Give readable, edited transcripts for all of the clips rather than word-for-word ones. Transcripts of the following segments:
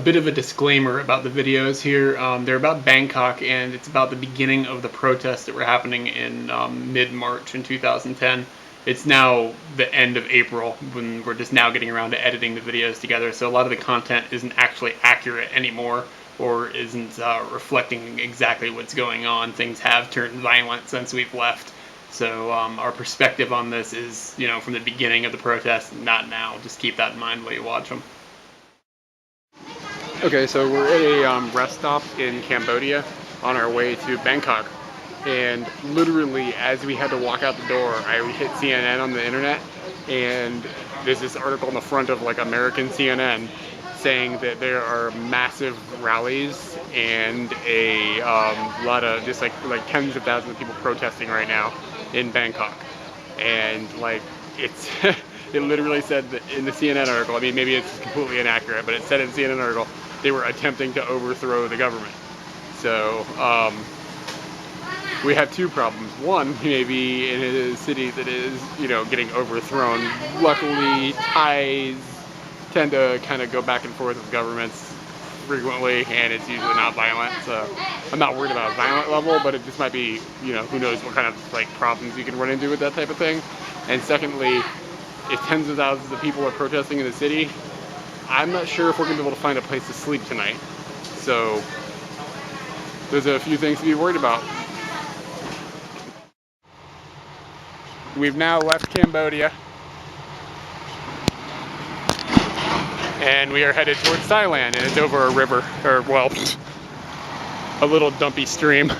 bit of a disclaimer about the videos here. They're about Bangkok, and it's about the beginning of the protests that were happening in mid-March in 2010. It's now the end of April when we're just now getting around to editing the videos together, so a lot of the content isn't actually accurate anymore or isn't reflecting exactly what's going on. Things have turned violent since we've left. So our perspective on this is, you know, from the beginning of the protest, not now. Just keep that in mind while you watch them. Okay, so we're at a rest stop in Cambodia on our way to Bangkok. And literally, as we had to walk out the door, I hit CNN on the internet, and there's this article on the front of like American CNN saying that there are massive rallies and a lot of just like tens of thousands of people protesting right now in Bangkok. And like it's it literally said that in the CNN article, I mean maybe it's completely inaccurate, but it said in the CNN article they were attempting to overthrow the government. So we have two problems. One, maybe in a city that is, you know, getting overthrown. Luckily, Thais tend to kind of go back and forth with governments frequently, and it's usually not violent. So I'm not worried about a violent level, but it just might be, you know, who knows what kind of like problems you can run into with that type of thing. And secondly, if tens of thousands of people are protesting in the city, I'm not sure if we're gonna be able to find a place to sleep tonight. So there's a few things to be worried about. We've now left Cambodia, and we are headed towards Thailand, and it's over a river, or well, a little dumpy stream.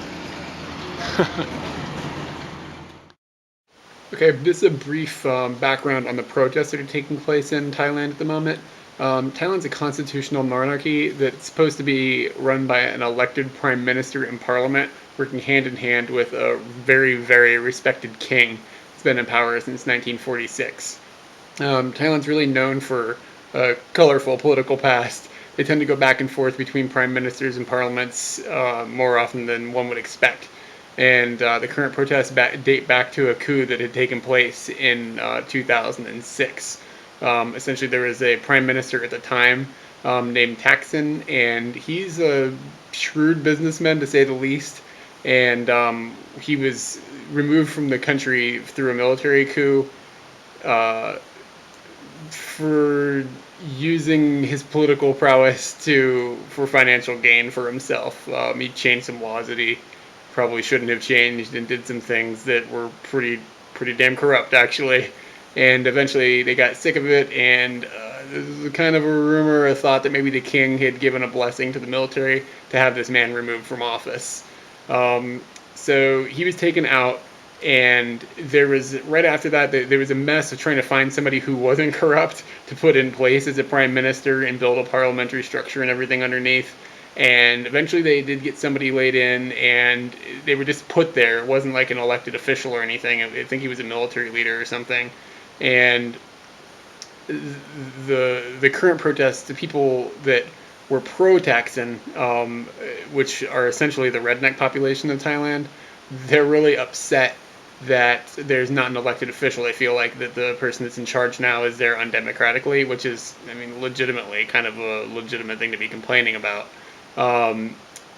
Okay, this is a brief background on the protests that are taking place in Thailand at the moment. Thailand's a constitutional monarchy that's supposed to be run by an elected prime minister and parliament, working hand in hand with a very, very respected king. Been in power since 1946. Thailand's really known for a colorful political past. They tend to go back and forth between prime ministers and parliaments more often than one would expect. And the current protests date back to a coup that had taken place in 2006. Essentially, there was a prime minister at the time named Thaksin, and he's a shrewd businessman to say the least. And he was removed from the country through a military coup for using his political prowess for financial gain for himself. He changed some laws that he probably shouldn't have changed, and did some things that were pretty damn corrupt, actually. And eventually they got sick of it, and there's kind of a rumor, a thought that maybe the king had given a blessing to the military to have this man removed from office. So he was taken out, and there was, right after that, there was a mess of trying to find somebody who wasn't corrupt to put in place as a prime minister and build a parliamentary structure and everything underneath. And eventually they did get somebody laid in, and they were just put there. It wasn't like an elected official or anything. I think he was a military leader or something. And the current protests, the people that were pro-Thaksin, which are essentially the redneck population of Thailand, they're really upset that there's not an elected official. They feel like that the person that's in charge now is there undemocratically, which is, I mean, legitimately kind of a legitimate thing to be complaining about.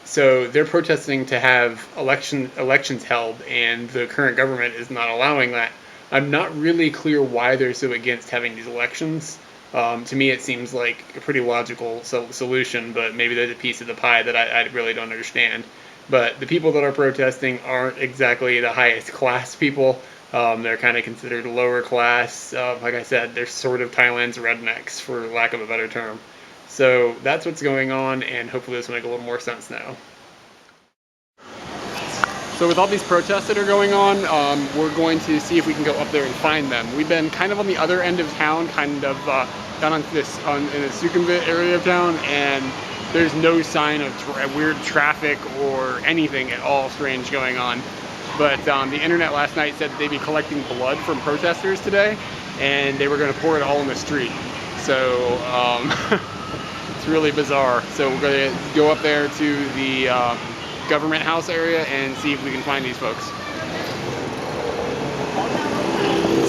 So they're protesting to have elections held, and the current government is not allowing that. I'm not really clear why they're so against having these elections. To me, it seems like a pretty logical solution, but maybe there's a piece of the pie that I really don't understand. But the people that are protesting aren't exactly the highest class people. They're kind of considered lower class. Like I said, they're sort of Thailand's rednecks, for lack of a better term. So that's what's going on, and hopefully this will make a little more sense now. So with all these protests that are going on, we're going to see if we can go up there and find them. We've been kind of on the other end of town, kind of down on in the Sukhumvit area of town, and there's no sign of weird traffic or anything at all strange going on. But the internet last night said that they'd be collecting blood from protesters today, and they were going to pour it all in the street. So it's really bizarre. So we're going to go up there to the government house area and see if we can find these folks.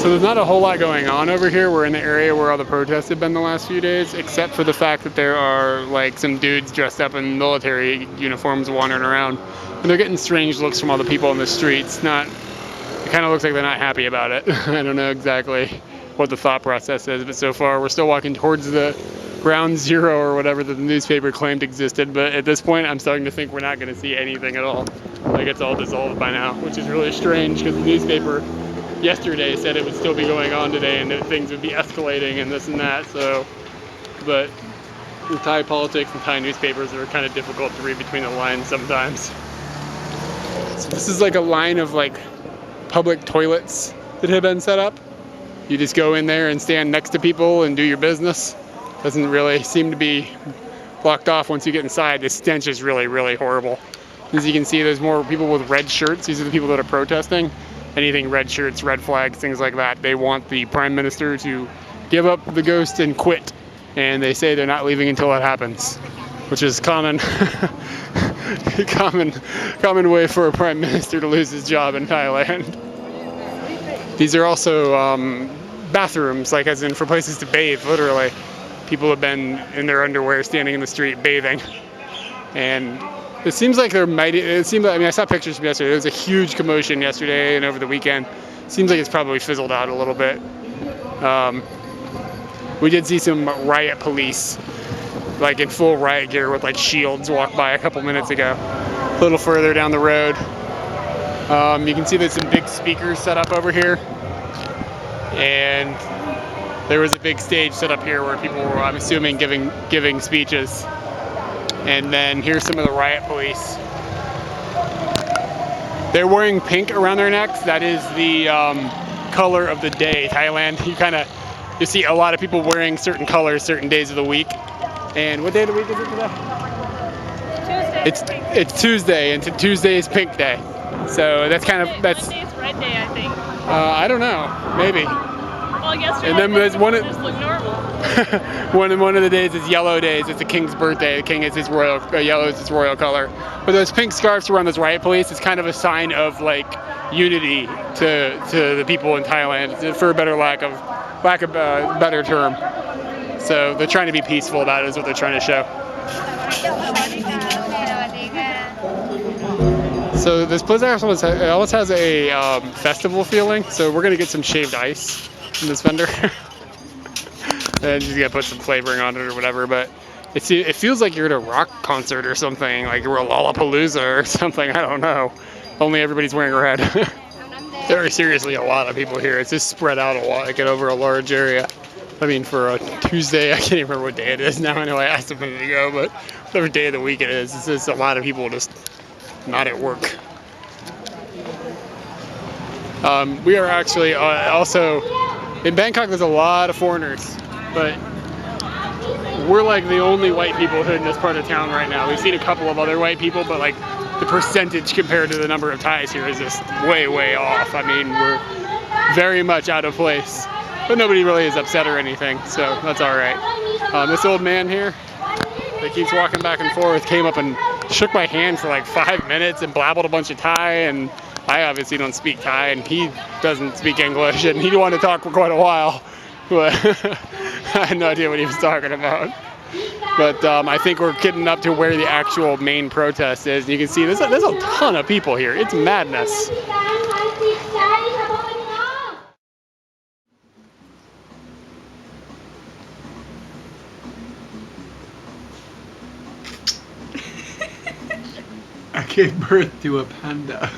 So there's not a whole lot going on over here. We're in the area where all the protests have been the last few days, except for the fact that there are like some dudes dressed up in military uniforms wandering around. And they're getting strange looks from all the people in the streets. It kind of looks like they're not happy about it. I don't know exactly what the thought process is, but so far we're still walking towards the ground zero or whatever that the newspaper claimed existed. But at this point, I'm starting to think we're not going to see anything at all. Like it's all dissolved by now, which is really strange because the newspaper yesterday said it would still be going on today and that things would be escalating and this and that. So, but the Thai politics and Thai newspapers are kind of difficult to read between the lines sometimes. So this is like a line of like public toilets that have been set up. You just go in there and stand next to people and do your business. Doesn't really seem to be blocked off once you get inside. The stench is really, really horrible. As you can see, there's more people with red shirts. These are the people that are protesting. Anything red shirts, red flags, things like that. They want the prime minister to give up the ghost and quit. And they say they're not leaving until that happens, which is common way for a prime minister to lose his job in Thailand. These are also bathrooms, like as in for places to bathe, literally. People have been in their underwear standing in the street bathing. And it seems like I saw pictures from yesterday. There was a huge commotion yesterday and over the weekend. Seems like it's probably fizzled out a little bit. We did see some riot police, like in full riot gear with like shields, walk by a couple minutes ago. A little further down the road. You can see there's some big speakers set up over here. And there was a big stage set up here where people were, I'm assuming, giving speeches. And then here's some of the riot police. They're wearing pink around their necks. That is the color of the day. Thailand, you see a lot of people wearing certain colors certain days of the week. And what day of the week is it today? Tuesday. It's Tuesday, and Tuesday is Pink Day. So that's Monday's Red Day, I think. I don't know, maybe. Well, yesterday And then there's just looked normal. one of the days is Yellow Days. It's the king's birthday. The king is his royal, yellow is his royal color. But those pink scarves around those riot police is kind of a sign of like unity to the people in Thailand, for a lack of a better term. So they're trying to be peaceful about it, is what they're trying to show. So this place almost has a festival feeling. So we're gonna get some shaved ice from this vendor. And just gonna put some flavoring on it or whatever. But it feels like you're at a rock concert or something, like you're a Lollapalooza or something. I don't know. Only everybody's wearing red. Very seriously, a lot of people here. It's just spread out a lot, like over a large area. I mean, for a Tuesday, I can't even remember what day it is now. I know I asked a minute ago, but whatever day of the week it is, it's just a lot of people just not at work. We are actually also in Bangkok. There's a lot of foreigners, but we're like the only white people in this part of town right now. We've seen a couple of other white people, but like the percentage compared to the number of Thais here is just way, way off. I mean, we're very much out of place, but nobody really is upset or anything, so that's all right. This old man here that keeps walking back and forth came up and shook my hand for like 5 minutes and blabbled a bunch of Thai, and I obviously don't speak Thai, and he doesn't speak English, and he wanted to talk for quite a while, but I had no idea what he was talking about. But I think we're getting up to where the actual main protest is, and you can see there's a ton of people here. It's madness. I gave birth to a panda.